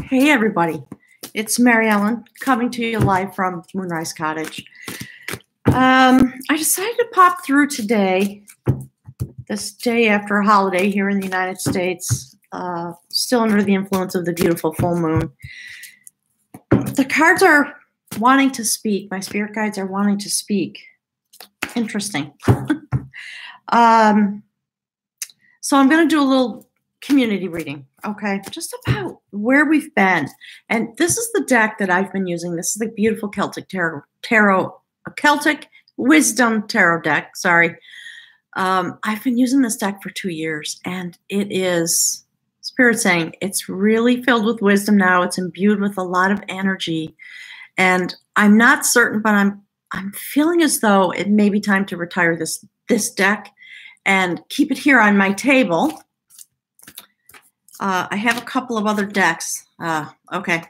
Hey everybody, it's Mary Ellen coming to you live from Moonrise Cottage. I decided to pop through today, this day after a holiday here in the United States, still under the influence of the beautiful full moon. The cards are wanting to speak. My spirit guides are wanting to speak. Interesting. So I'm going to do a little community reading, okay, just about where we've been. And this is the deck that I've been using. This is the beautiful Celtic Celtic Wisdom Tarot deck. Sorry. I've been using this deck for 2 years, and it is, Spirit saying, it's really filled with wisdom now. It's imbued with a lot of energy, and I'm not certain, but I'm feeling as though it may be time to retire this deck and keep it here on my table. I have a couple of other decks. Okay.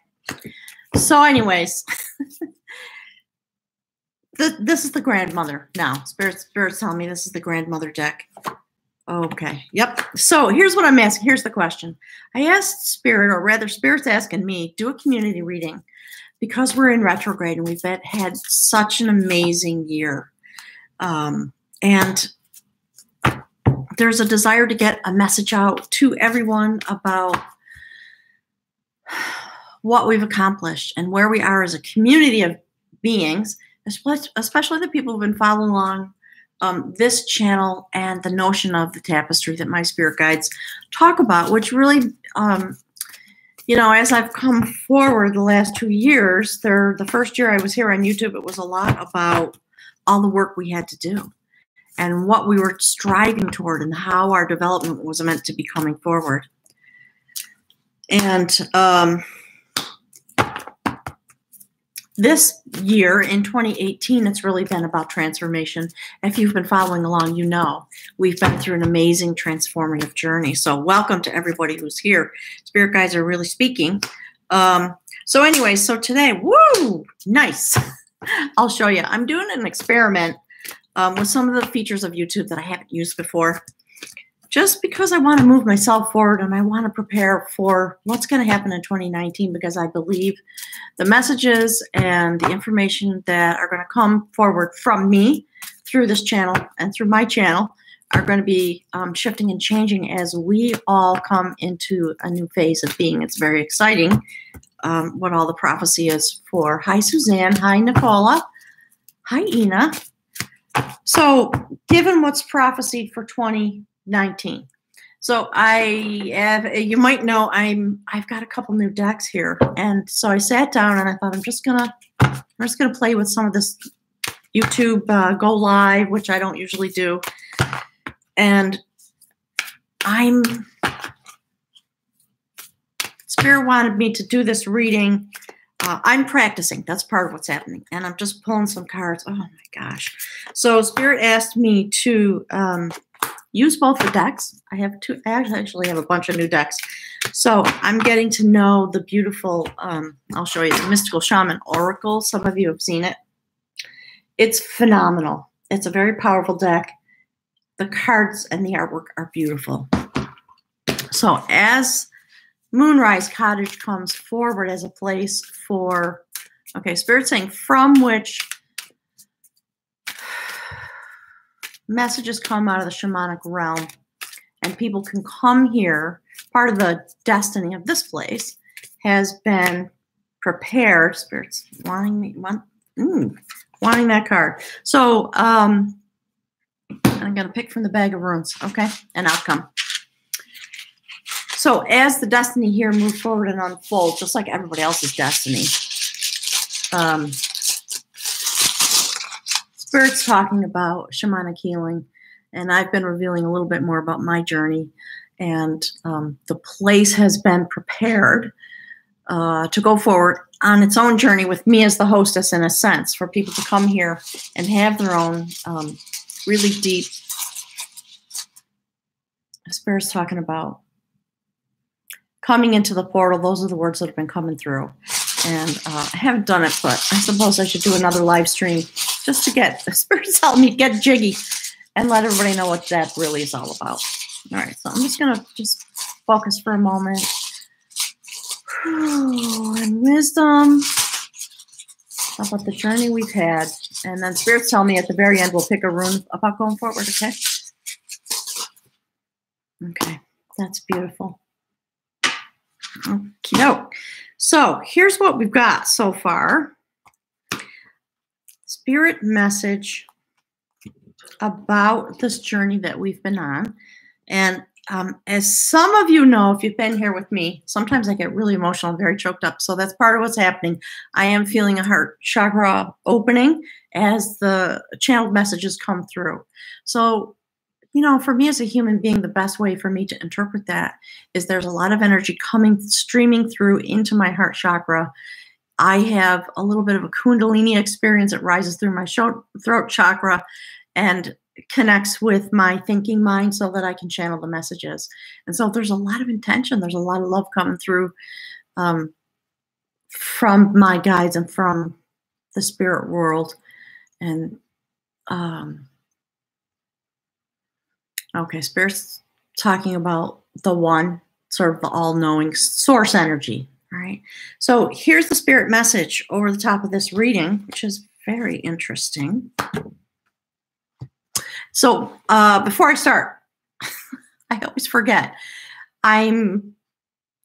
So anyways, this is the grandmother now. Spirit's telling me this is the grandmother deck. Okay. Yep. So here's what I'm asking. Here's the question. I asked Spirit, or rather Spirit's asking me, do a community reading because we're in retrograde and we've had such an amazing year. And there's a desire to get a message out to everyone about what we've accomplished and where we are as a community of beings, especially the people who've been following along this channel and the notion of the tapestry that my spirit guides talk about, which really, as I've come forward the last 2 years, the first year I was here on YouTube, it was a lot about all the work we had to do and what we were striving toward and how our development was meant to be coming forward. And this year, in 2018, it's really been about transformation. If you've been following along, you know we've been through an amazing transformative journey. So welcome to everybody who's here. Spirit guides are really speaking. So anyway, so today, woo, nice. I'll show you. I'm doing an experiment with some of the features of YouTube that I haven't used before, just because I want to move myself forward and I want to prepare for what's going to happen in 2019, because I believe the messages and the information that are going to come forward from me through this channel and through my channel are going to be shifting and changing as we all come into a new phase of being. It's very exciting what all the prophecy is for. Hi, Suzanne. Hi, Nicola. Hi, Ina. So given what's prophesied for 2019, so you might know I've got a couple new decks here, and so I sat down and I thought I'm just gonna play with some of this YouTube go live, which I don't usually do, and Spirit wanted me to do this reading. I'm practicing. That's part of what's happening. And I'm just pulling some cards. Oh, my gosh. So Spirit asked me to use both the decks. I actually have a bunch of new decks. So I'm getting to know the beautiful, I'll show you, the Mystical Shaman Oracle. Some of you have seen it. It's phenomenal. It's a very powerful deck. The cards and the artwork are beautiful. So as Moonrise Cottage comes forward as a place for, okay, Spirit saying from which messages come out of the shamanic realm, and people can come here. Part of the destiny of this place has been prepared. Spirit's wanting that card. So I'm going to pick from the bag of runes, okay, an outcome. So as the destiny here moves forward and unfolds, just like everybody else's destiny, Spirit's talking about shamanic healing, and I've been revealing a little bit more about my journey, and the place has been prepared to go forward on its own journey with me as the hostess, in a sense, for people to come here and have their own really deep. Spirit's talking about coming into the portal. Those are the words that have been coming through. And I haven't done it, but I suppose I should do another live stream just to get Spirit's help me get jiggy and let everybody know what that really is all about. All right, so I'm just going to focus for a moment. Oh, and wisdom about the journey we've had. And then spirits tell me at the very end, we'll pick a rune about going forward, okay? Okay, that's beautiful. Okey-doke. So here's what we've got so far. Spirit message about this journey that we've been on. And as some of you know, if you've been here with me, sometimes I get really emotional and very choked up. So that's part of what's happening. I am feeling a heart chakra opening as the channeled messages come through. So, you know, for me as a human being, the best way for me to interpret that is there's a lot of energy streaming through into my heart chakra. I have a little bit of a kundalini experience. It rises through my throat chakra and connects with my thinking mind so that I can channel the messages. And so there's a lot of intention. There's a lot of love coming through from my guides and from the spirit world. And okay, Spirit's talking about the one, sort of the all-knowing source energy, all right? So here's the spirit message over the top of this reading, which is very interesting. So before I start, I always forget, I'm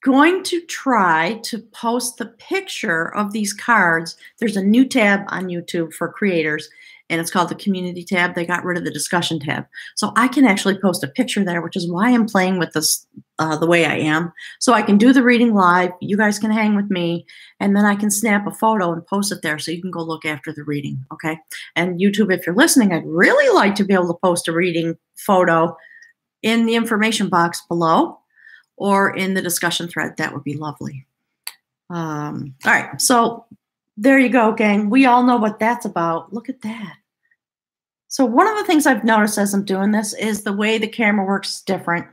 going to try to post the picture of these cards. There's a new tab on YouTube for creators, and it's called the community tab. They got rid of the discussion tab. So I can actually post a picture there, which is why I'm playing with this the way I am. So I can do the reading live. You guys can hang with me, and then I can snap a photo and post it there so you can go look after the reading, okay? And YouTube, if you're listening, I'd really like to be able to post a reading photo in the information box below or in the discussion thread. That would be lovely. All right, so there you go, gang. We all know what that's about. Look at that. So one of the things I've noticed as I'm doing this is the way the camera works is different.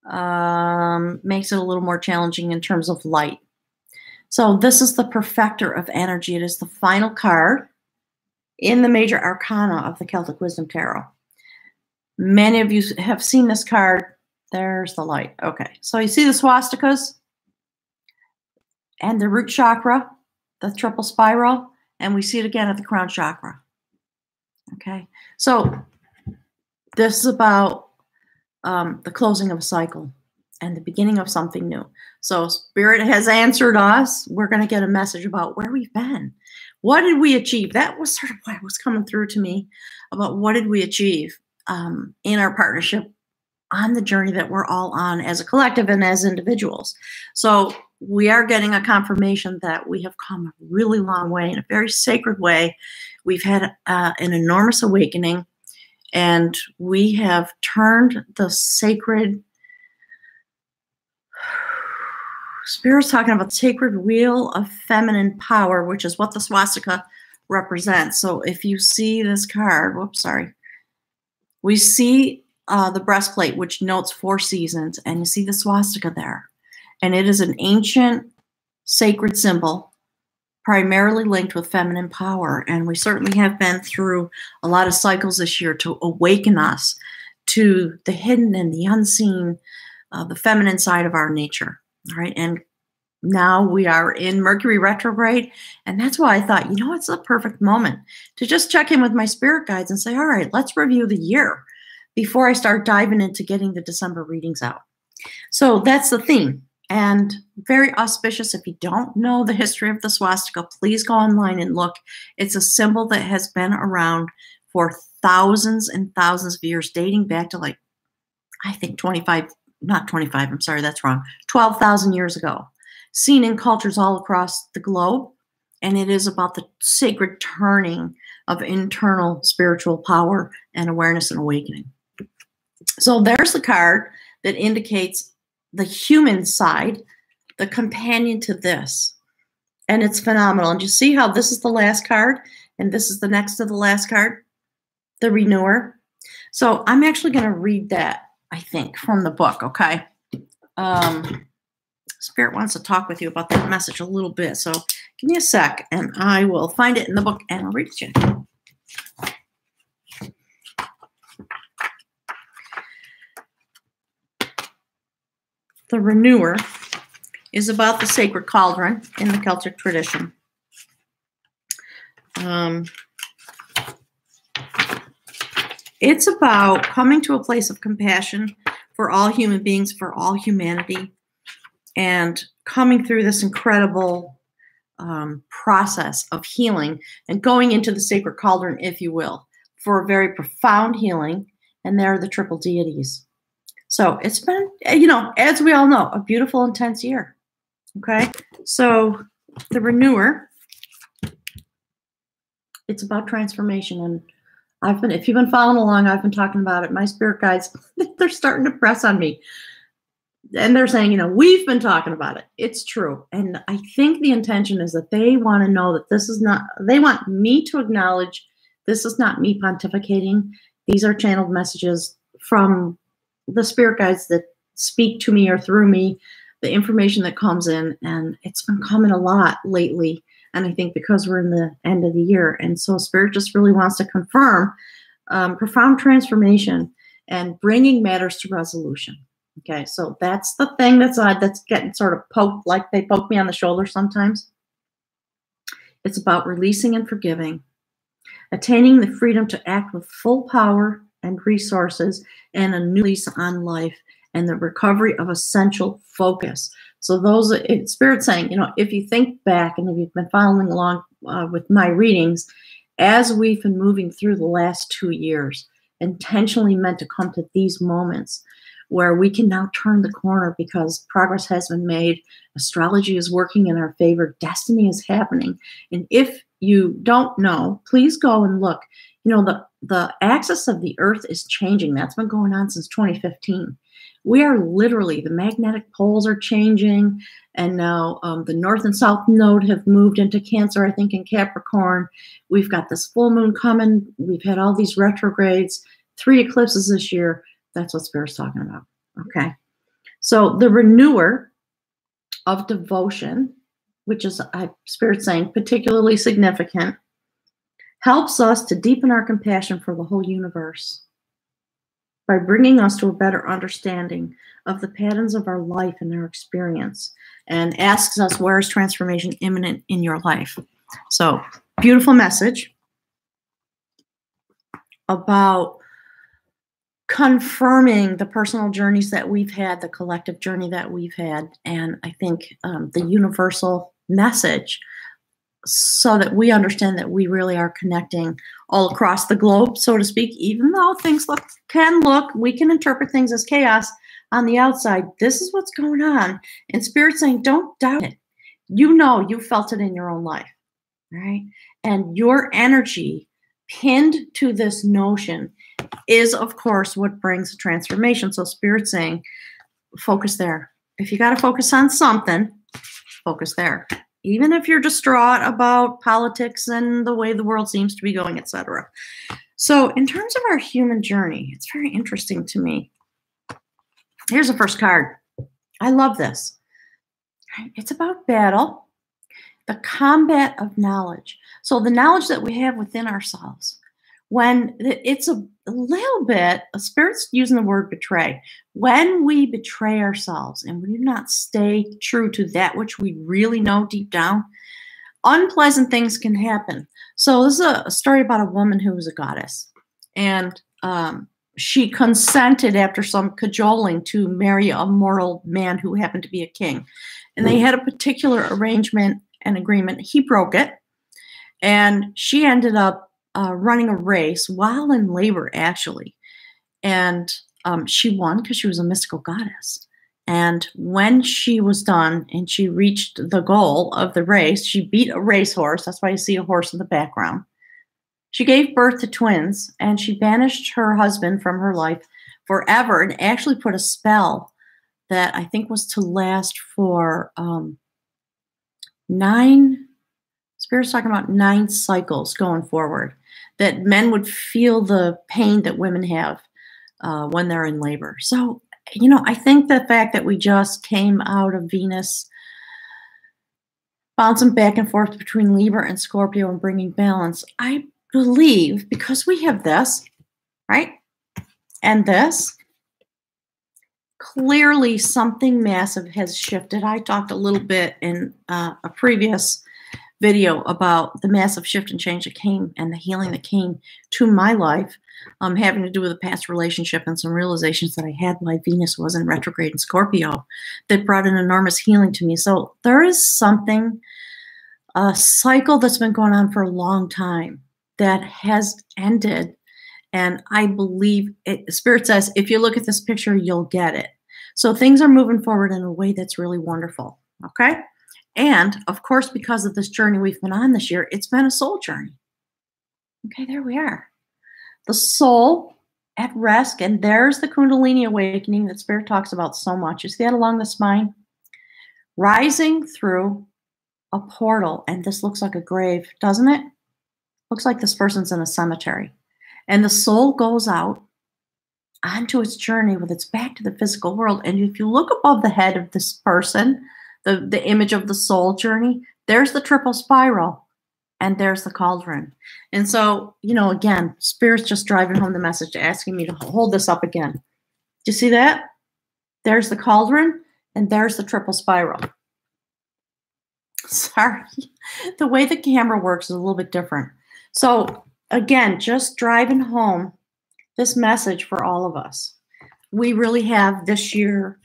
Makes it a little more challenging in terms of light. So this is the Perfecter of Energy. It is the final card in the major arcana of the Celtic Wisdom Tarot. Many of you have seen this card. There's the light. Okay, so you see the swastikas and the root chakra, the triple spiral, and we see it again at the crown chakra. Okay, so this is about the closing of a cycle and the beginning of something new. So Spirit has answered us. We're going to get a message about where we've been. What did we achieve? That was sort of what was coming through to me about what did we achieve in our partnership on the journey that we're all on as a collective and as individuals. So we are getting a confirmation that we have come a really long way in a very sacred way. We've had an enormous awakening, and we have turned the sacred, Spirit's talking about the sacred wheel of feminine power, which is what the swastika represents. So if you see this card, whoops, sorry, we see the breastplate, which notes 4 seasons, and you see the swastika there. And it is an ancient sacred symbol, primarily linked with feminine power. And we certainly have been through a lot of cycles this year to awaken us to the hidden and the unseen, the feminine side of our nature. All right. And now we are in Mercury retrograde. And that's why I thought, you know, it's a perfect moment to just check in with my spirit guides and say, all right, let's review the year before I start diving into getting the December readings out. So that's the theme. And very auspicious. If you don't know the history of the swastika, please go online and look. It's a symbol that has been around for thousands and thousands of years, dating back to like, I think 25, not 25, I'm sorry, that's wrong, 12,000 years ago. Seen in cultures all across the globe. And it is about the sacred turning of internal spiritual power and awareness and awakening. So there's the card that indicates the human side, the companion to this. And it's phenomenal. And you see how this is the last card and this is the next to the last card, the renewer. So I'm actually going to read that, I think, from the book, okay? Spirit wants to talk with you about that message a little bit. So give me a sec and I will find it in the book and I'll read it to you. The renewer is about the sacred cauldron in the Celtic tradition. It's about coming to a place of compassion for all human beings, for all humanity, and coming through this incredible process of healing and going into the sacred cauldron, if you will, for a very profound healing. And they're the triple deities. So it's been, as we all know, a beautiful, intense year. Okay. So the renewer, it's about transformation. And if you've been following along, I've been talking about it. My spirit guides, they're starting to press on me. And they're saying, we've been talking about it. It's true. And I think the intention is that they want to know that this is not, they want me to acknowledge this is not me pontificating. These are channeled messages from the spirit guides that speak to me or through me, the information that comes in. And it's been coming a lot lately. And I think because we're in the end of the year. And so spirit just really wants to confirm profound transformation and bringing matters to resolution. Okay, so that's the thing that's getting sort of poked, like they poke me on the shoulder sometimes. It's about releasing and forgiving, attaining the freedom to act with full power and resources, and a new lease on life, and the recovery of essential focus. So those are Spirit saying, if you think back and if you've been following along with my readings, as we've been moving through the last 2 years, intentionally meant to come to these moments where we can now turn the corner because progress has been made. Astrology is working in our favor. Destiny is happening. And if you don't know, please go and look. The axis of the earth is changing. That's been going on since 2015. We are literally, the magnetic poles are changing. And now the north and south node have moved into Cancer, I think, in Capricorn. We've got this full moon coming. We've had all these retrogrades, 3 eclipses this year. That's what Spirit's talking about. Okay. So the renewer of devotion, which is, Spirit's saying, particularly significant, helps us to deepen our compassion for the whole universe by bringing us to a better understanding of the patterns of our life and our experience, and asks us, where is transformation imminent in your life? So, beautiful message about confirming the personal journeys that we've had, the collective journey that we've had, and I think the universal message, so that we understand that we really are connecting all across the globe, so to speak, even though things we can interpret things as chaos on the outside. This is what's going on. And Spirit's saying, don't doubt it. You felt it in your own life, right? And your energy pinned to this notion is, of course, what brings the transformation. So Spirit's saying, focus there. If you got to focus on something, focus there. Even if you're distraught about politics and the way the world seems to be going, etc. So in terms of our human journey, it's very interesting to me. Here's the first card. I love this. It's about battle, the combat of knowledge. So the knowledge that we have within ourselves. When it's a little bit, Spirit's using the word betray. When we betray ourselves and we do not stay true to that which we really know deep down, unpleasant things can happen. So this is a story about a woman who was a goddess. And she consented after some cajoling to marry a mortal man who happened to be a king. And they had a particular arrangement and agreement. He broke it. And she ended up running a race while in labor, actually. And she won because she was a mystical goddess. And when she was done and she reached the goal of the race, she beat a racehorse. That's why you see a horse in the background. She gave birth to twins, and she banished her husband from her life forever and actually put a spell that I think was to last for 9, Spirit's talking about 9 cycles going forward, that men would feel the pain that women have when they're in labor. So, I think the fact that we just came out of Venus, bouncing back and forth between Libra and Scorpio and bringing balance, I believe, because we have this, right? And this, clearly something massive has shifted. I talked a little bit in a previous video about the massive shift and change that came and the healing that came to my life, having to do with a past relationship and some realizations that I had while Venus was in retrograde in Scorpio that brought an enormous healing to me. So there is something, a cycle that's been going on for a long time that has ended. And I believe it, Spirit says, if you look at this picture, you'll get it. So things are moving forward in a way that's really wonderful. Okay. And of course, because of this journey we've been on this year, it's been a soul journey. Okay, there we are. The soul at rest. And there's the Kundalini awakening that Spirit talks about so much. You see that along the spine? Rising through a portal. And this looks like a grave, doesn't it? Looks like this person's in a cemetery. And the soul goes out onto its journey with its back to the physical world. And if you look above the head of this person, the image of the soul journey, there's the triple spiral and there's the cauldron. And so, you know, again, Spirit's just driving home the message, asking me to hold this up again. Do you see that? There's the cauldron and there's the triple spiral. Sorry, the way the camera works is a little bit different. So again, just driving home this message for all of us. We really have this year,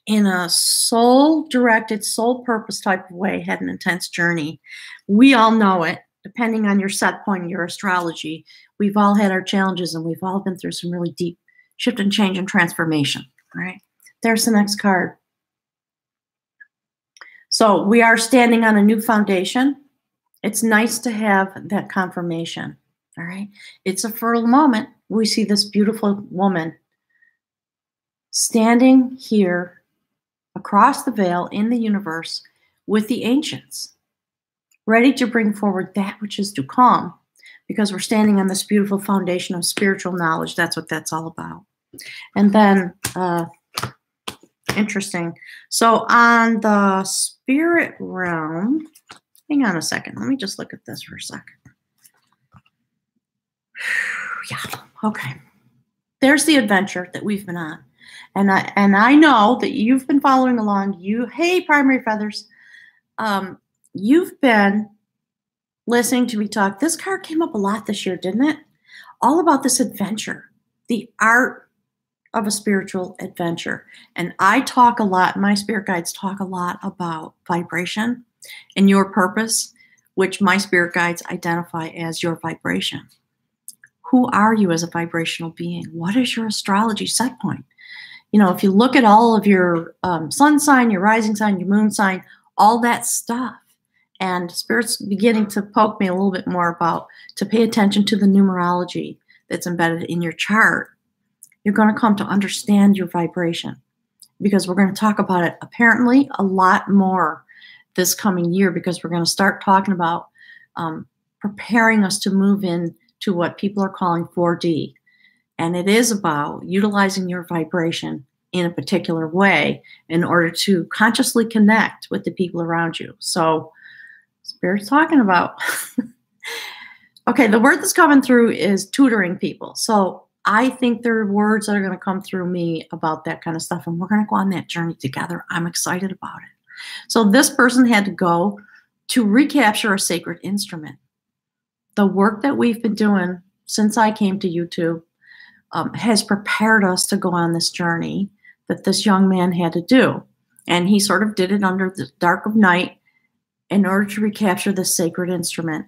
in a soul-directed, soul-purpose type of way, had an intense journey. We all know it, depending on your set point in your astrology. We've all had our challenges, and we've all been through some really deep shift and change and transformation. All right, there's the next card. So we are standing on a new foundation. It's nice to have that confirmation. All right, it's a fertile moment. We see this beautiful woman standing here across the veil in the universe with the ancients, ready to bring forward that which is to come, because we're standing on this beautiful foundation of spiritual knowledge. That's what that's all about. And then, interesting. So on the spirit realm, hang on a second. Let me just look at this for a second. Yeah, okay. There's the adventure that we've been on. And I know that you've been following along. Hey, Primary Feathers, you've been listening to me talk. This card came up a lot this year, didn't it? All about this adventure, the art of a spiritual adventure. And I talk a lot, my spirit guides talk a lot about vibration and your purpose, which my spirit guides identify as your vibration. Who are you as a vibrational being? What is your astrology set point? You know, if you look at all of your sun sign, your rising sign, your moon sign, all that stuff, and Spirit's beginning to poke me a little bit more about to pay attention to the numerology that's embedded in your chart, you're going to come to understand your vibration, because we're going to talk about it apparently a lot more this coming year, because we're going to start talking about preparing us to move in to what people are calling 4D. And it is about utilizing your vibration in a particular way in order to consciously connect with the people around you. So Spirit's talking about, okay, the word that's coming through is tutoring people. So I think there are words that are going to come through me about that kind of stuff. And we're going to go on that journey together. I'm excited about it. So this person had to go to recapture a sacred instrument. The work that we've been doing since I came to YouTube has prepared us to go on this journey that this young man had to do. And he sort of did it under the dark of night in order to recapture this sacred instrument,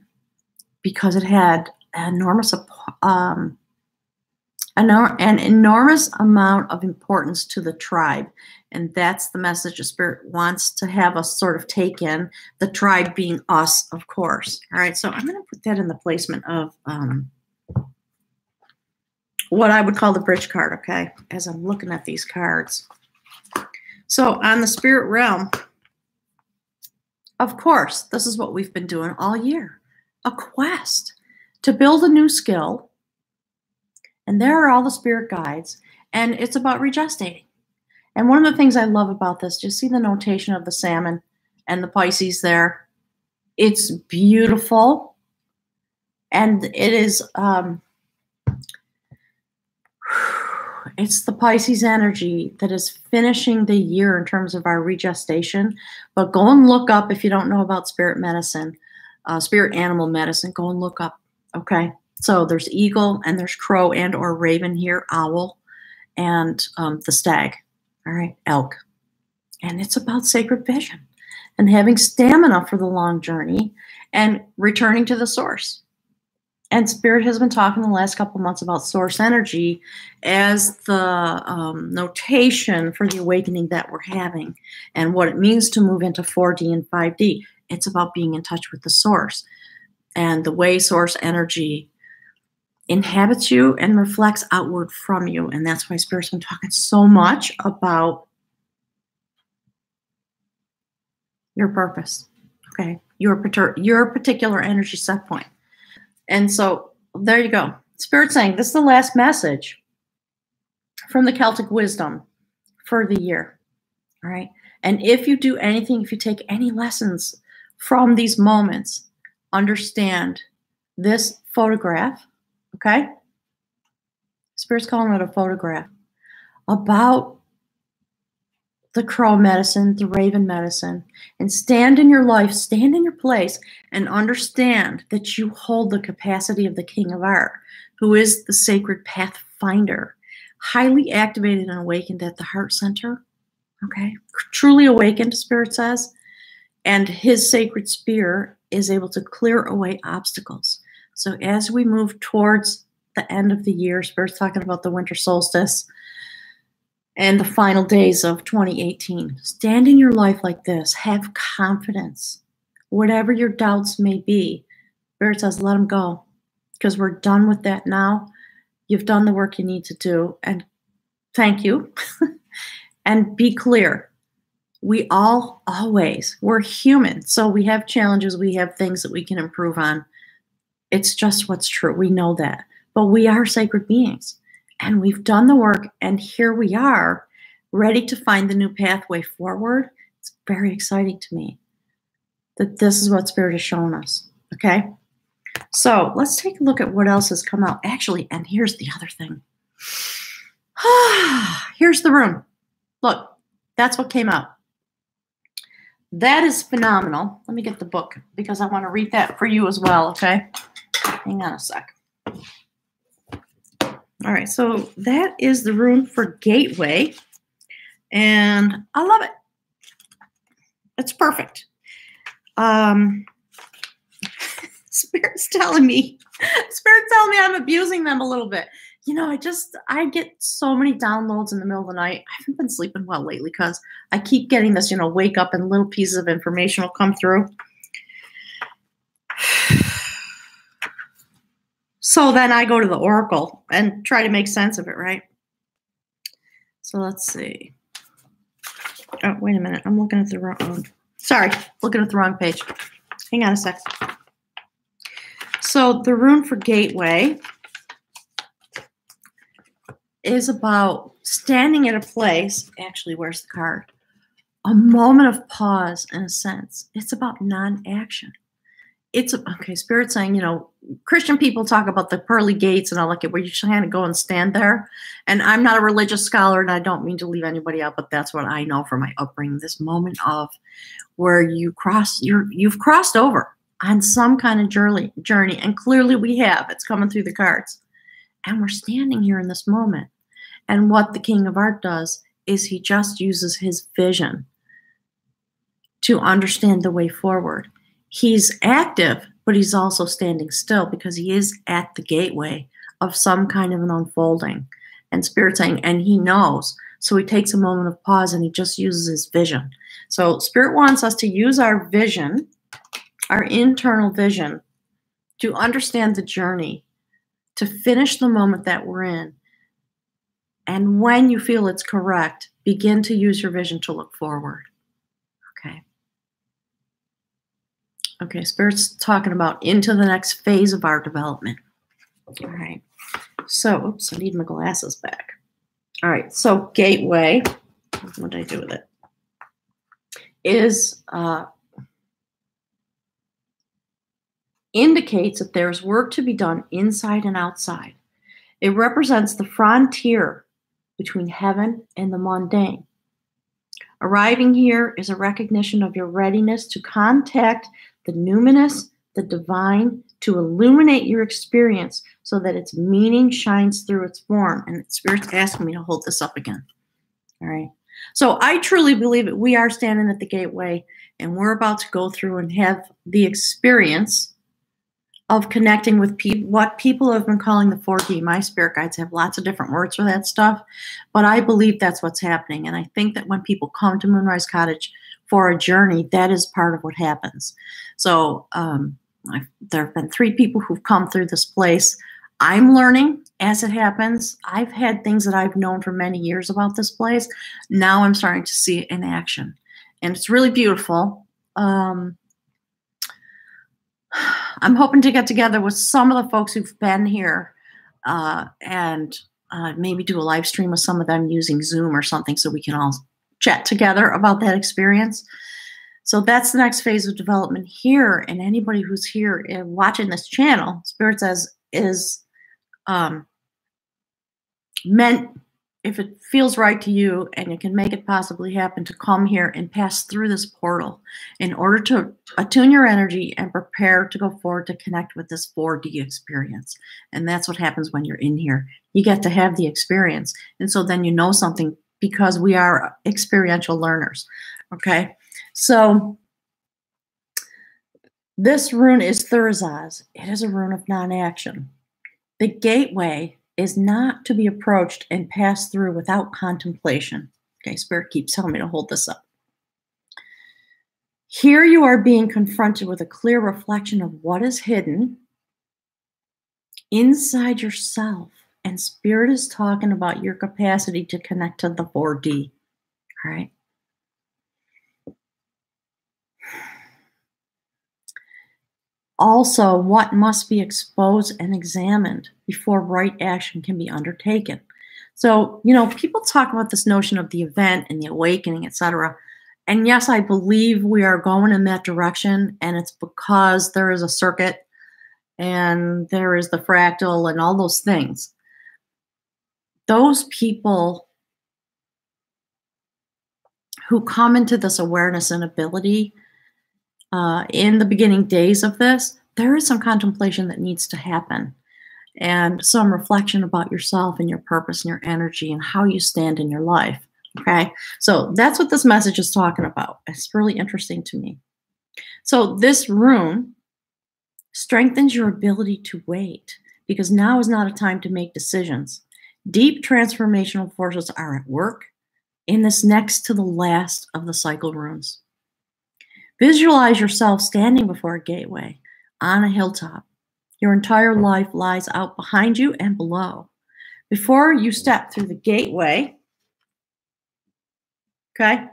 because it had an enormous amount of importance to the tribe. And that's the message the Spirit wants to have us sort of take in, the tribe being us, of course. All right, so I'm going to put that in the placement of what I would call the bridge card, okay, as I'm looking at these cards. So on the spirit realm, of course, this is what we've been doing all year, a quest to build a new skill. And there are all the spirit guides, and it's about regestating. And one of the things I love about this, just see the notation of the salmon and the Pisces there. It's beautiful. And it is, It's the Pisces energy that is finishing the year in terms of our regestation. But go and look up, if you don't know about spirit medicine, spirit animal medicine, go and look up, okay? So there's eagle and there's crow and or raven here, owl, and the stag, all right, elk. And it's about sacred vision and having stamina for the long journey and returning to the source. And Spirit has been talking the last couple months about source energy as the notation for the awakening that we're having and what it means to move into 4D and 5D. It's about being in touch with the source and the way source energy inhabits you and reflects outward from you. And that's why Spirit's been talking so much about your purpose, okay? Your particular energy set point. And so there you go. Spirit saying this is the last message from the Celtic wisdom for the year. All right. And if you do anything, if you take any lessons from these moments, understand this photograph. Okay. Spirit's calling it a photograph about the crow medicine, the raven medicine, and stand in your life, stand in your place, and understand that you hold the capacity of the King of Art, who is the sacred pathfinder, highly activated and awakened at the heart center, okay? Truly awakened, Spirit says, and his sacred spear is able to clear away obstacles. So as we move towards the end of the year, Spirit's talking about the winter solstice, and the final days of 2018. Stand in your life like this. Have confidence. Whatever your doubts may be, Spirit says, let them go. Because we're done with that now. You've done the work you need to do. And thank you. And be clear. We all, always, we're human. So we have challenges. We have things that we can improve on. It's just what's true. We know that. But we are sacred beings. And we've done the work, and here we are, ready to find the new pathway forward. It's very exciting to me that this is what Spirit has shown us, okay? So let's take a look at what else has come out. Actually, and here's the other thing. Here's the room. Look, that's what came out. That is phenomenal. Let me get the book because I want to read that for you as well, okay? Hang on a sec. All right, so that is the rune for Gateway, and I love it. It's perfect. Spirit's telling me I'm abusing them a little bit. You know, I get so many downloads in the middle of the night. I haven't been sleeping well lately because I keep getting this, you know, wake up and little pieces of information will come through. So then I go to the Oracle and try to make sense of it, right? So let's see. Oh, wait a minute. I'm looking at the wrong, looking at the wrong page. Hang on a sec. So the rune for Gateway is about standing at a place. Actually, where's the card? A moment of pause, in a sense. It's about non-action. Okay, Spirit's saying, you know, Christian people talk about the pearly gates and all that, where you kind of go and stand there. And I'm not a religious scholar, and I don't mean to leave anybody out, but that's what I know from my upbringing. This moment of where you've crossed over on some kind of journey, and clearly we have. It's coming through the cards. And we're standing here in this moment. And what the King of Art does is he just uses his vision to understand the way forward. He's active, but he's also standing still because he is at the gateway of some kind of an unfolding. And Spirit saying, and he knows. So he takes a moment of pause and he just uses his vision. So Spirit wants us to use our vision, our internal vision, to understand the journey, to finish the moment that we're in. And when you feel it's correct, begin to use your vision to look forward. Okay. Okay, Spirit's talking about into the next phase of our development. All right. So, oops, I need my glasses back. All right, so Gateway, what did I do with it? Is indicates that there's work to be done inside and outside. It represents the frontier between heaven and the mundane. Arriving here is a recognition of your readiness to contact the numinous, the divine, to illuminate your experience so that its meaning shines through its form. And Spirit's asking me to hold this up again. All right. So I truly believe that we are standing at the gateway and we're about to go through and have the experience of connecting with what people have been calling the 4D. My spirit guides have lots of different words for that stuff, but I believe that's what's happening. And I think that when people come to Moonrise Cottage for a journey, that is part of what happens. So there have been 3 people who've come through this place. I'm learning as it happens. I've had things that I've known for many years about this place. Now I'm starting to see it in action. And it's really beautiful. I'm hoping to get together with some of the folks who've been here and maybe do a live stream with some of them using Zoom or something so we can all chat together about that experience. So that's the next phase of development here. And anybody who's here watching this channel, Spirit says, is meant, if it feels right to you and it can make it possibly happen, to come here and pass through this portal in order to attune your energy and prepare to go forward to connect with this 4D experience. And that's what happens when you're in here. You get to have the experience. And so then you know something because we are experiential learners. Okay. So this rune is Thurzaz. It is a rune of non-action. The gateway is not to be approached and passed through without contemplation. Okay, Spirit keeps telling me to hold this up. Here you are being confronted with a clear reflection of what is hidden inside yourself. And Spirit is talking about your capacity to connect to the 4D. All right. Also, what must be exposed and examined before right action can be undertaken. So, people talk about this notion of the event and the awakening, etc. And yes, I believe we are going in that direction, and it's because there is a circuit and there is the fractal and all those things. Those people who come into this awareness and ability in the beginning days of this, there is some contemplation that needs to happen and some reflection about yourself and your purpose and your energy and how you stand in your life. Okay, so that's what this message is talking about. It's really interesting to me. So this rune strengthens your ability to wait because now is not a time to make decisions. Deep transformational forces are at work in this next to the last of the cycle runes. Visualize yourself standing before a gateway on a hilltop. Your entire life lies out behind you and below. Before you step through the gateway, okay?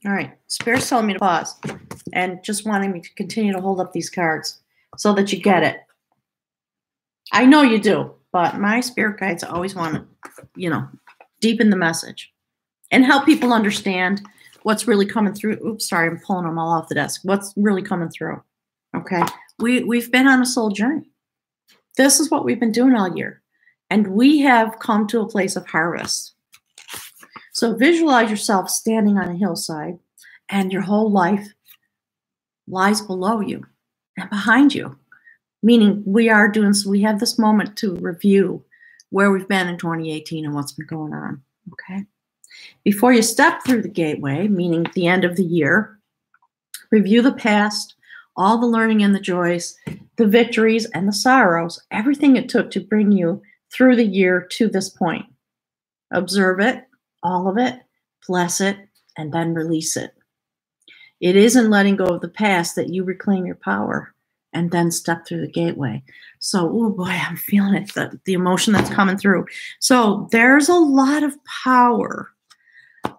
All right, Spirit's telling me to pause and just wanting me to continue to hold up these cards so that you get it. I know you do, but my spirit guides always want to, deepen the message and help people understand what's really coming through. Oops, sorry, I'm pulling them all off the desk. What's really coming through? Okay, we've been on a soul journey. This is what we've been doing all year, and we have come to a place of harvest. So visualize yourself standing on a hillside, and your whole life lies below you and behind you. Meaning we have this moment to review where we've been in 2018 and what's been going on. Okay. Before you step through the gateway, meaning the end of the year, review the past, all the learning and the joys, the victories and the sorrows, everything it took to bring you through the year to this point. Observe it, all of it, bless it, and then release it. It is in letting go of the past that you reclaim your power and then step through the gateway. So, oh boy, I'm feeling it, the emotion that's coming through. So there's a lot of power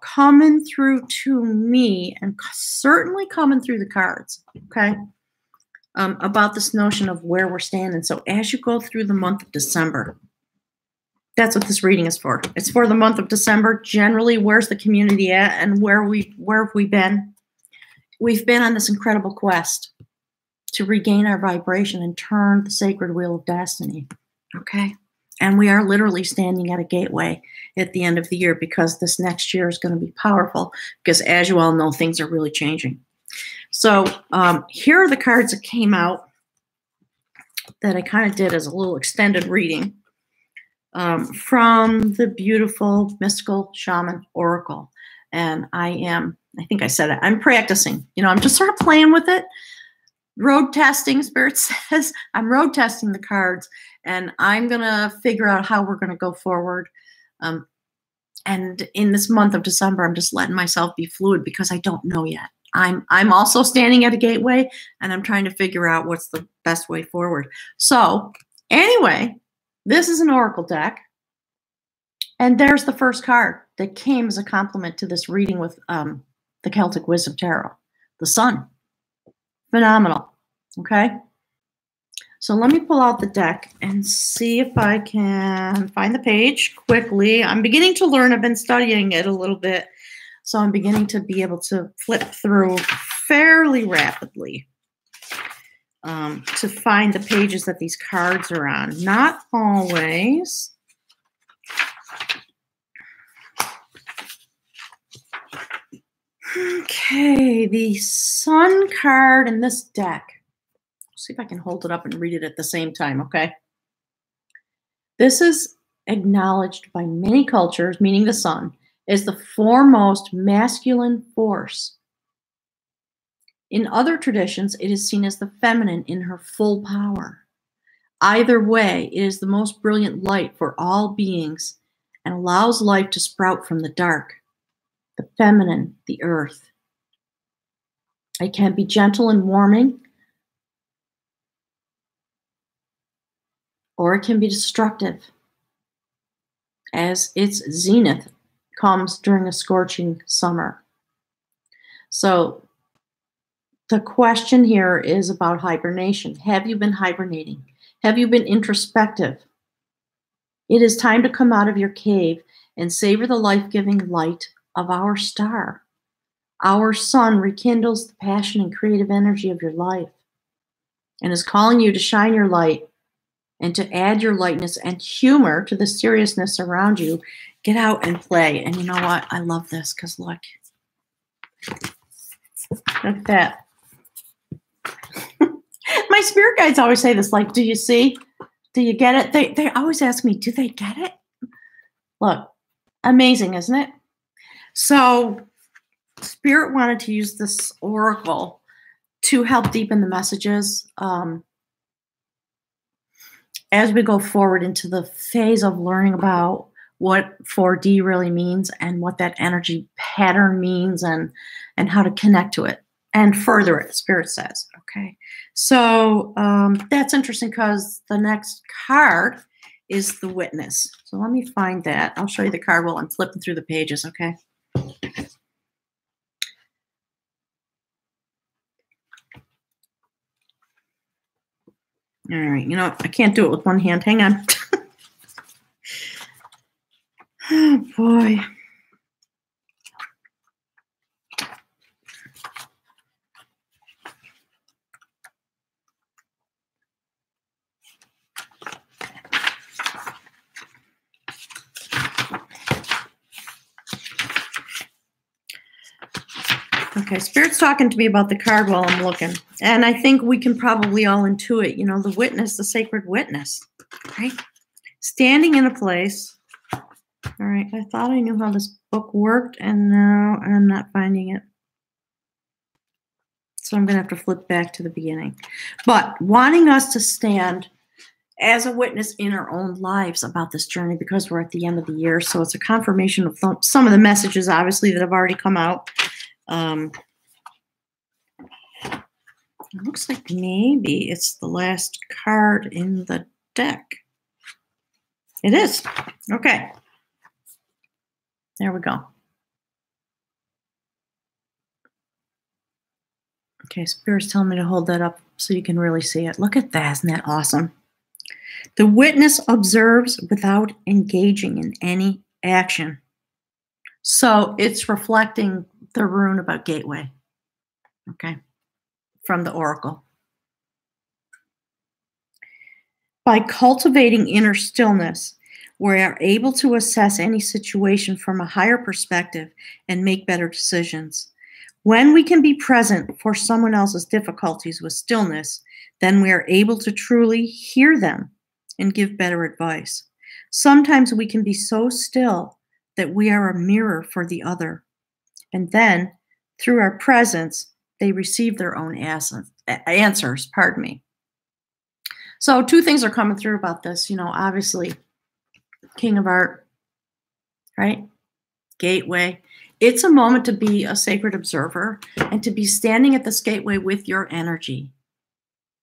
coming through to me and certainly coming through the cards, okay, about this notion of where we're standing. So as you go through the month of December, that's what this reading is for. It's for the month of December. Generally, where's the community at and where have we been? We've been on this incredible quest to regain our vibration and turn the sacred wheel of destiny, okay? And we are literally standing at a gateway at the end of the year because this next year is going to be powerful because, as you all know, things are really changing. So here are the cards that came out that I kind of did as a little extended reading from the beautiful Mystical Shaman Oracle. And I think I said it, I'm practicing. I'm just sort of playing with it. Road testing, Spirit says. I'm road testing the cards, and I'm going to figure out how we're going to go forward. And in this month of December, I'm just letting myself be fluid because I don't know yet. I'm also standing at a gateway, and I'm trying to figure out what's the best way forward. So anyway, this is an oracle deck, and there's the first card that came as a complement to this reading with the Celtic Wisdom Tarot, the Sun. Phenomenal. Okay. So let me pull out the deck and see if I can find the page quickly. I'm beginning to learn. I've been studying it a little bit. So I'm beginning to be able to flip through fairly rapidly to find the pages that these cards are on. Not always. Okay, the Sun card in this deck. Let's see if I can hold it up and read it at the same time, okay? This is acknowledged by many cultures, meaning the Sun, as the foremost masculine force. In other traditions, it is seen as the feminine in her full power. Either way, it is the most brilliant light for all beings and allows life to sprout from the dark. The feminine, the earth. It can be gentle and warming, or it can be destructive, as its zenith comes during a scorching summer. So the question here is about hibernation. Have you been hibernating? Have you been introspective? It is time to come out of your cave and savor the life-giving light of our star. Our sun rekindles the passion and creative energy of your life and is calling you to shine your light and to add your lightness and humor to the seriousness around you. Get out and play. And you know what? I love this because look at that. My spirit guides always say this, like, do you see? Do you get it? They always ask me, do they get it? Look, amazing, isn't it? So Spirit wanted to use this oracle to help deepen the messages as we go forward into the phase of learning about what 4D really means and what that energy pattern means and how to connect to it and further it, Spirit says. Okay, so that's interesting because the next card is the Witness. So let me find that. I'll show you the card while I'm flipping through the pages, okay? All right, you know, I can't do it with one hand. Hang on. Oh, boy. Okay, Spirit's talking to me about the card while I'm looking. And I think we can probably all intuit, you know, the witness, the sacred witness, right? Standing in a place. All right, I thought I knew how this book worked, and now I'm not finding it. So I'm going to have to flip back to the beginning. But wanting us to stand as a witness in our own lives about this journey because we're at the end of the year. So it's a confirmation of some of the messages, obviously, that have already come out. It looks like maybe it's the last card in the deck. It is. Okay. There we go. Okay, Spirit's telling me to hold that up so you can really see it. Look at that. Isn't that awesome? The witness observes without engaging in any action. So it's reflecting the rune about gateway. Okay. From the oracle. By cultivating inner stillness, we are able to assess any situation from a higher perspective and make better decisions. When we can be present for someone else's difficulties with stillness, then we are able to truly hear them and give better advice. Sometimes we can be so still that we are a mirror for the other. And then, through our presence, they receive their own answers. Pardon me. So 2 things are coming through about this. Obviously, King of Art, right? Gateway. It's a moment to be a sacred observer and to be standing at this gateway with your energy,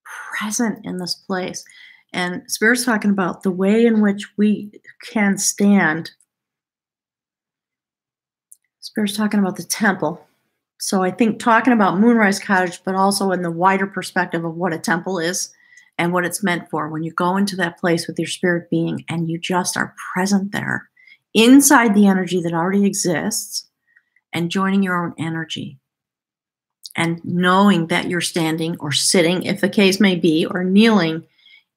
present in this place. And Spirit's talking about the way in which we can stand. Spirit's talking about the temple. So I think talking about Moonrise Cottage, but also in the wider perspective of what a temple is and what it's meant for. When you go into that place with your spirit being and you just are present there, inside the energy that already exists, and joining your own energy. And knowing that you're standing or sitting, if the case may be, or kneeling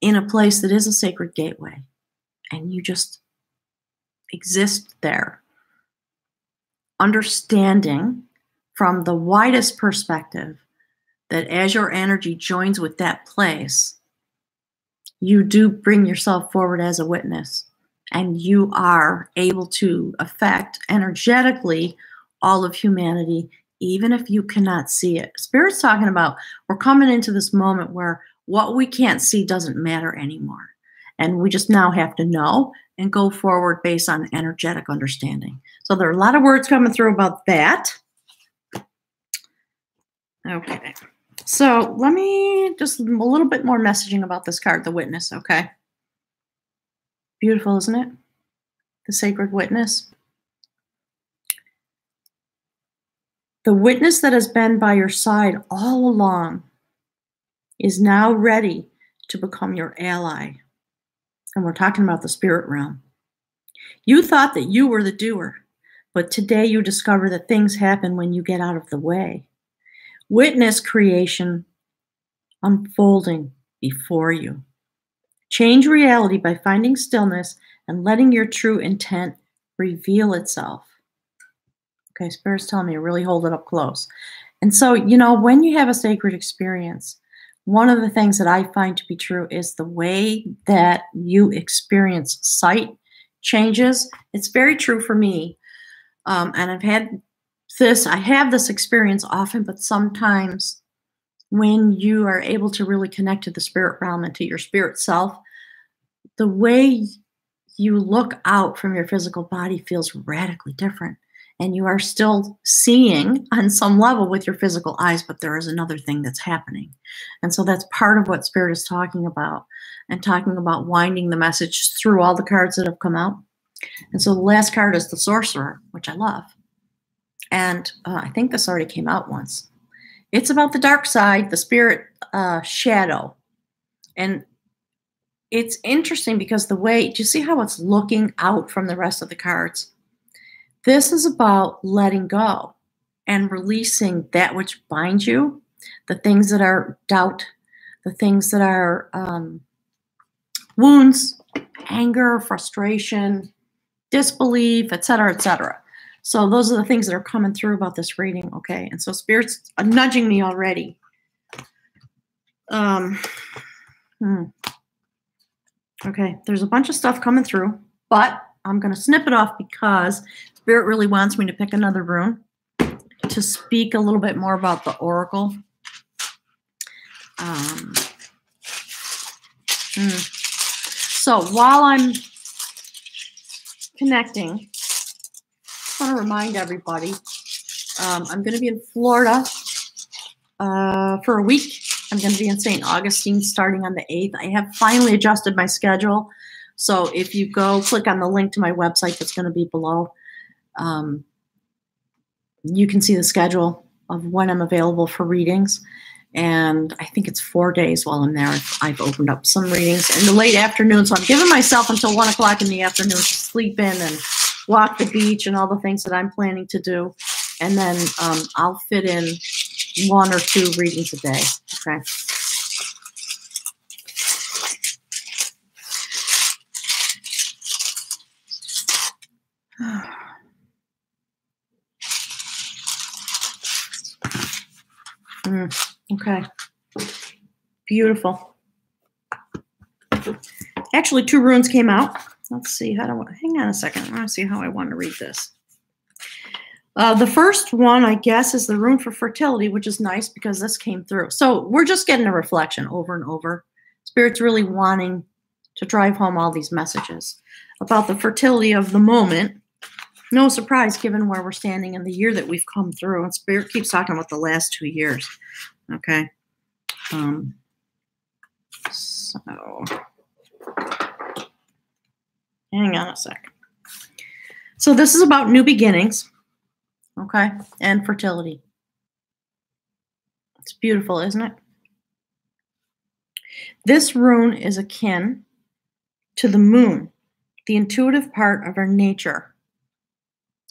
in a place that is a sacred gateway. And you just exist there. Understanding from the widest perspective that as your energy joins with that place, you do bring yourself forward as a witness. And you are able to affect energetically all of humanity, even if you cannot see it. Spirit's talking about we're coming into this moment where what we can't see doesn't matter anymore. And we just now have to know and go forward based on energetic understanding. So there are a lot of words coming through about that. Okay. So let me just a little bit more messaging about this card, the Witness, okay? Beautiful, isn't it? The Sacred Witness. The witness that has been by your side all along is now ready to become your ally. And we're talking about the spirit realm. You thought that you were the doer, but today you discover that things happen when you get out of the way. Witness creation unfolding before you. Change reality by finding stillness and letting your true intent reveal itself. Okay, Spirit's telling me to really hold it up close. And so, when you have a sacred experience, one of the things that I find to be true is the way that you experience sight changes. It's very true for me. And I have this experience often, but sometimes when you are able to really connect to the spirit realm and to your spirit self, the way you look out from your physical body feels radically different. And you are still seeing on some level with your physical eyes, but there is another thing that's happening. And so that's part of what Spirit is talking about, and talking about winding the message through all the cards that have come out. And so the last card is the Sorcerer, which I love. And I think this already came out once. It's about the dark side, the spirit shadow. And it's interesting because do you see how it's looking out from the rest of the cards? This is about letting go and releasing that which binds you, the things that are doubt, the things that are wounds, anger, frustration, disbelief, etc., etc. So those are the things that are coming through about this reading, okay? And so Spirit's nudging me already. Okay, there's a bunch of stuff coming through, but I'm going to snip it off because Spirit really wants me to pick another rune to speak a little bit more about the Oracle. So while I'm connecting, I want to remind everybody, I'm going to be in Florida for a week. I'm going to be in St. Augustine starting on the 8th. I have finally adjusted my schedule. So if you go click on the link to my website that's going to be below, you can see the schedule of when I'm available for readings. And I think it's 4 days while I'm there. I've opened up some readings in the late afternoon. So I'm giving myself until 1 o'clock in the afternoon to sleep in and walk the beach and all the things that I'm planning to do. And then I'll fit in 1 or 2 readings a day. Okay. Okay. Beautiful. Actually, 2 runes came out. Let's see. Hang on a second. I want to see how I want to read this. The first one, I guess, is the rune for fertility, which is nice because this came through. So we're just getting a reflection over and over. Spirit's really wanting to drive home all these messages about the fertility of the moment. No surprise given where we're standing in the year that we've come through. And Spirit keeps talking about the last 2 years. Okay. So hang on a sec. So this is about new beginnings. Okay. And fertility. It's beautiful, isn't it? This rune is akin to the moon, the intuitive part of our nature.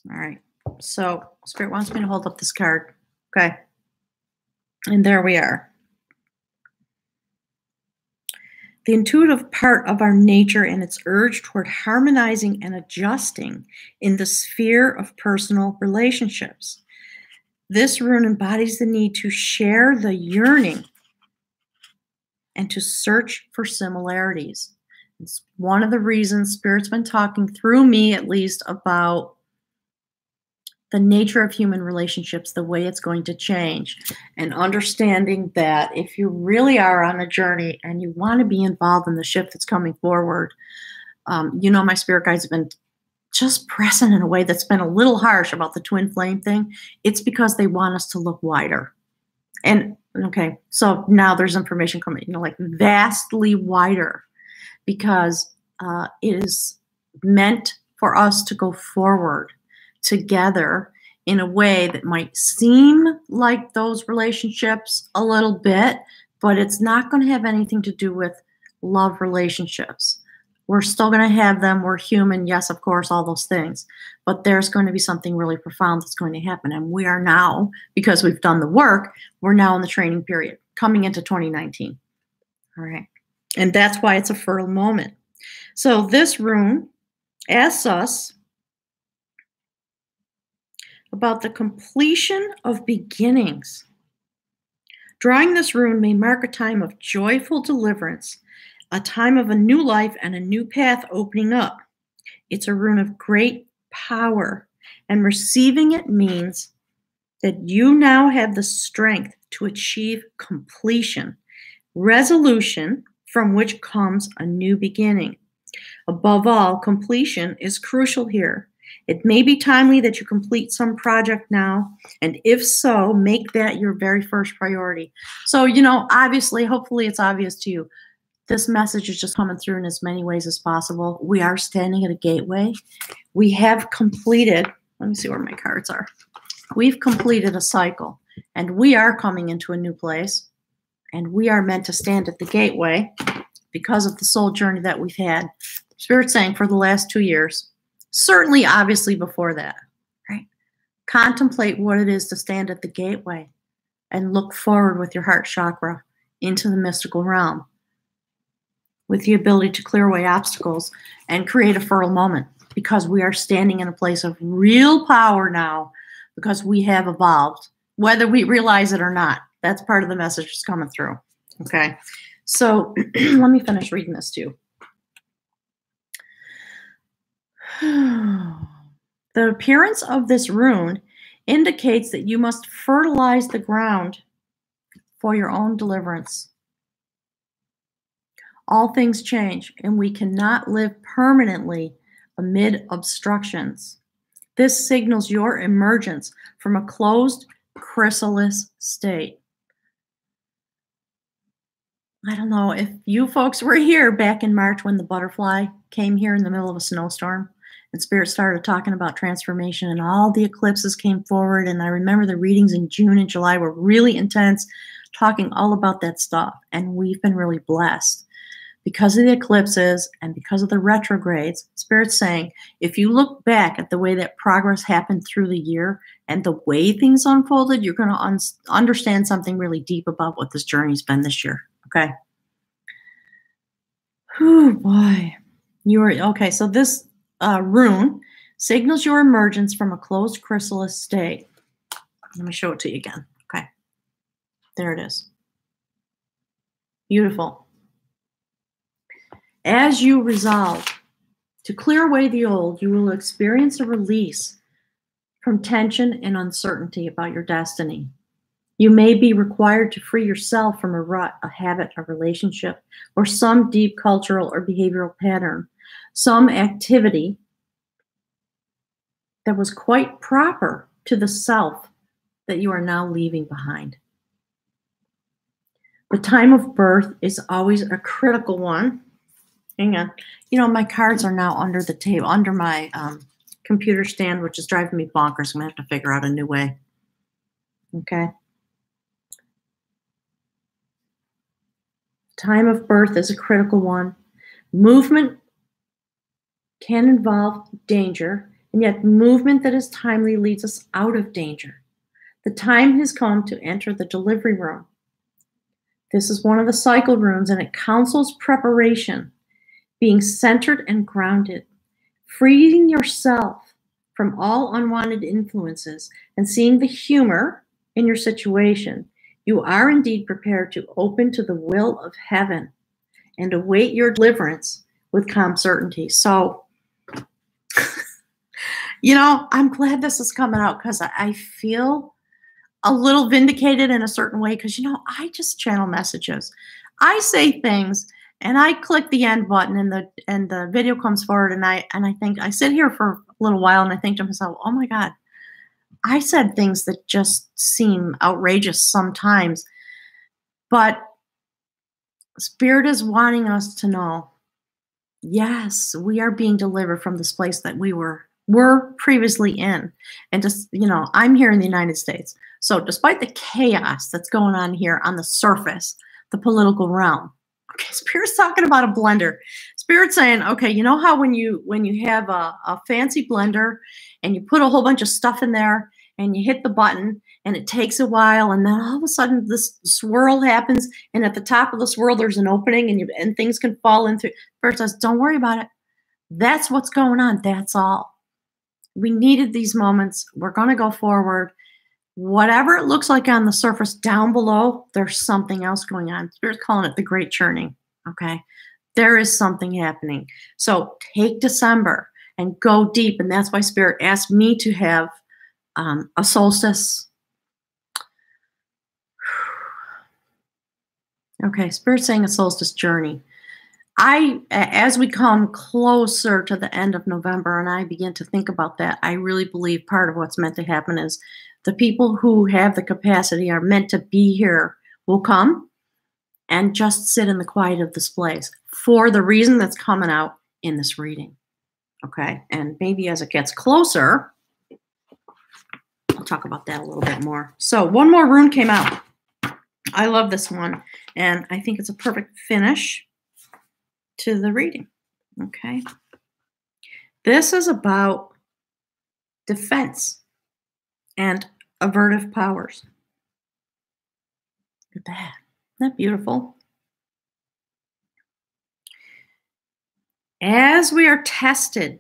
All right. So Spirit wants me to hold up this card. Okay. And there we are. The intuitive part of our nature and its urge toward harmonizing and adjusting in the sphere of personal relationships. This rune embodies the need to share the yearning and to search for similarities. It's one of the reasons Spirit's been talking through me, at least, about the nature of human relationships, the way it's going to change, and understanding that if you really are on a journey and you want to be involved in the shift that's coming forward, my spirit guides have been just pressing in a way that's been a little harsh about the twin flame thing. It's because they want us to look wider. And okay, so now there's information coming, like vastly wider, because it is meant for us to go forward together in a way that might seem like those relationships a little bit, but it's not going to have anything to do with love relationships. We're still going to have them. We're human. Yes, of course, all those things. But there's going to be something really profound that's going to happen. And we are now, because we've done the work, we're now in the training period coming into 2019. All right. And that's why it's a fertile moment. So this rune asks us about the completion of beginnings. Drawing this rune may mark a time of joyful deliverance, a time of a new life and a new path opening up. It's a rune of great power, and receiving it means that you now have the strength to achieve completion, resolution from which comes a new beginning. Above all, completion is crucial here. It may be timely that you complete some project now, and if so, make that your very first priority. So, obviously, hopefully it's obvious to you, this message is just coming through in as many ways as possible. We are standing at a gateway. We have completed, let me see where my cards are. We've completed a cycle, and we are coming into a new place, and we are meant to stand at the gateway because of the soul journey that we've had. Spirit's saying for the last 2 years. Certainly, obviously, before that, right? Contemplate what it is to stand at the gateway and look forward with your heart chakra into the mystical realm with the ability to clear away obstacles and create a fertile moment, because we are standing in a place of real power now because we have evolved, whether we realize it or not. That's part of the message that's coming through. Okay, so let me finish reading this too. The appearance of this rune indicates that you must fertilize the ground for your own deliverance. All things change, and we cannot live permanently amid obstructions. This signals your emergence from a closed chrysalis state. I don't know if you folks were here back in March when the butterfly came here in the middle of a snowstorm. And Spirit started talking about transformation, and all the eclipses came forward. And I remember the readings in June and July were really intense, talking all about that stuff. And we've been really blessed because of the eclipses and because of the retrogrades. Spirit's saying, if you look back at the way that progress happened through the year and the way things unfolded, you're going to understand something really deep about what this journey's been this year. Okay. Oh boy. Okay. So this rune signals your emergence from a closed chrysalis state. Let me show it to you again. Okay. There it is. Beautiful. As you resolve to clear away the old, you will experience a release from tension and uncertainty about your destiny. You may be required to free yourself from a rut, a habit, a relationship, or some deep cultural or behavioral pattern, some activity that was quite proper to the self that you are now leaving behind. The time of birth is always a critical one. Hang on. You know, my cards are now under the table, under my computer stand, which is driving me bonkers. I'm going to have to figure out a new way. Okay. Time of birth is a critical one. Movement can involve danger, and yet movement that is timely leads us out of danger. The time has come to enter the delivery room. This is one of the cycle rooms, and it counsels preparation, being centered and grounded, freeing yourself from all unwanted influences, and seeing the humor in your situation. You are indeed prepared to open to the will of heaven and await your deliverance with calm certainty. So, you know, I'm glad this is coming out because I feel a little vindicated in a certain way because, you know, I just channel messages. I say things and I click the end button and the video comes forward and I think I sit here for a little while and I think to myself, oh my God, I said things that just seem outrageous sometimes. But Spirit is wanting us to know, yes, we are being delivered from this place that we were previously in. And just, you know, I'm here in the United States. So despite the chaos that's going on here on the surface, the political realm, okay, Spirit's talking about a blender. Spirit's saying, okay, you know how when you have a fancy blender and you put a whole bunch of stuff in there and you hit the button and it takes a while and then all of a sudden this swirl happens and at the top of the swirl there's an opening and things can fall into. Spirit says, don't worry about it. That's what's going on. That's all. We needed these moments. We're going to go forward. Whatever it looks like on the surface down below, there's something else going on. Spirit's calling it the great churning. Okay. There is something happening. So take December and go deep. And that's why Spirit asked me to have a solstice. Okay. Spirit's saying a solstice journey. As we come closer to the end of November and I begin to think about that, I really believe part of what's meant to happen is the people who have the capacity are meant to be here will come and just sit in the quiet of this place for the reason that's coming out in this reading. Okay. And maybe as it gets closer, I'll talk about that a little bit more. So one more rune came out. I love this one. And I think it's a perfect finish to the reading. Okay. This is about defense and avertive powers. Look at that. Isn't that beautiful? As we are tested,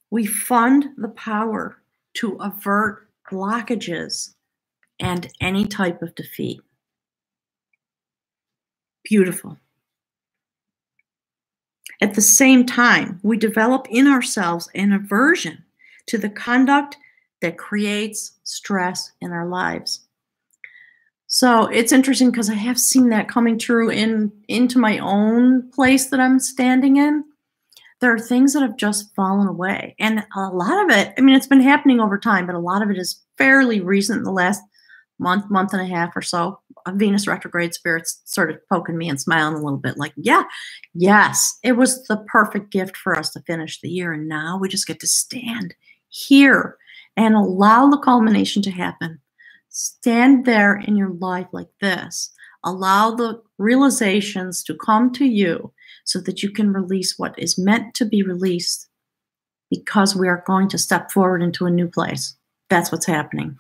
we fund the power to avert blockages and any type of defeat. Beautiful. At the same time, we develop in ourselves an aversion to the conduct that creates stress in our lives. So it's interesting because I have seen that coming true into my own place that I'm standing in. There are things that have just fallen away. And a lot of it, I mean, it's been happening over time, but a lot of it is fairly recent in the last month and a half or so. Venus retrograde Spirit's sort of poking me and smiling a little bit like, yeah, yes, it was the perfect gift for us to finish the year. And now we just get to stand here and allow the culmination to happen. Stand there in your life like this. Allow the realizations to come to you so that you can release what is meant to be released because we are going to step forward into a new place. That's what's happening.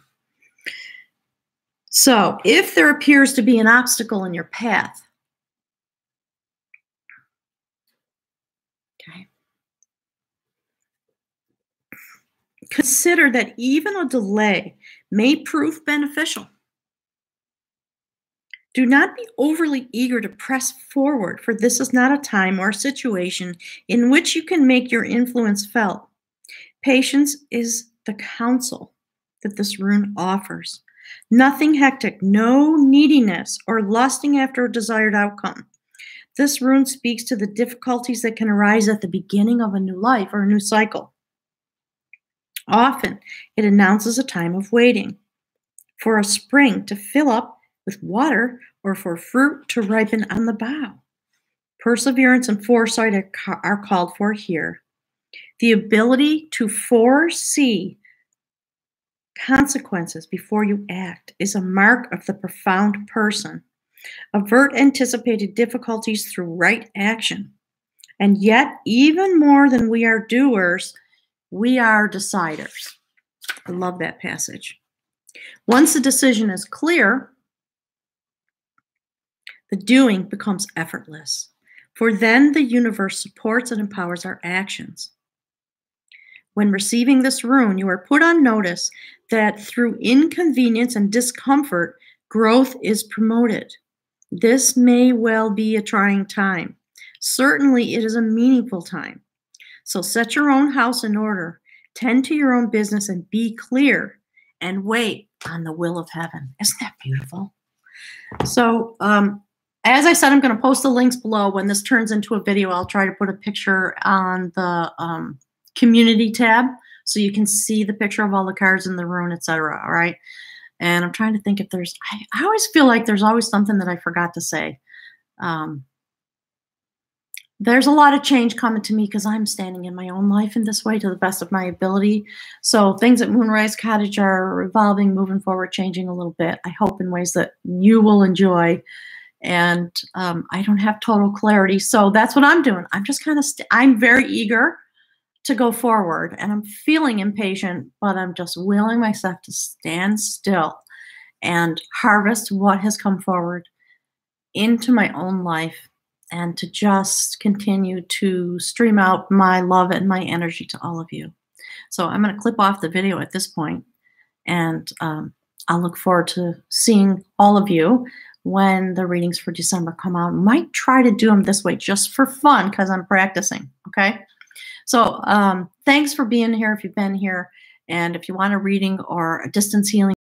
So if there appears to be an obstacle in your path, okay, consider that even a delay may prove beneficial. Do not be overly eager to press forward, for this is not a time or situation in which you can make your influence felt. Patience is the counsel that this rune offers. Nothing hectic, no neediness or lusting after a desired outcome. This rune speaks to the difficulties that can arise at the beginning of a new life or a new cycle. Often, it announces a time of waiting for a spring to fill up with water or for fruit to ripen on the bough. Perseverance and foresight are called for here. The ability to foresee consequences before you act is a mark of the profound person. Avert anticipated difficulties through right action. And yet, even more than we are doers, we are deciders. I love that passage. Once the decision is clear, the doing becomes effortless, for then the universe supports and empowers our actions. When receiving this rune, you are put on notice that through inconvenience and discomfort, growth is promoted. This may well be a trying time. Certainly, it is a meaningful time. So set your own house in order, tend to your own business, and be clear, and wait on the will of heaven. Isn't that beautiful? So, as I said, I'm going to post the links below. When this turns into a video, I'll try to put a picture on the community tab so you can see the picture of all the cards in the rune, etc. All right. And I'm trying to think if there's, I always feel like there's always something that I forgot to say. There's a lot of change coming to me because I'm standing in my own life in this way to the best of my ability. So things at Moonrise Cottage are evolving, moving forward, changing a little bit. I hope in ways that you will enjoy. And I don't have total clarity. So that's what I'm doing. I'm just kind of, I'm very eager to go forward, and I'm feeling impatient, but I'm just willing myself to stand still and harvest what has come forward into my own life, and to just continue to stream out my love and my energy to all of you. So I'm going to clip off the video at this point, and I'll look forward to seeing all of you when the readings for December come out. Might try to do them this way just for fun because I'm practicing, okay? So thanks for being here if you've been here. And if you want a reading or a distance healing,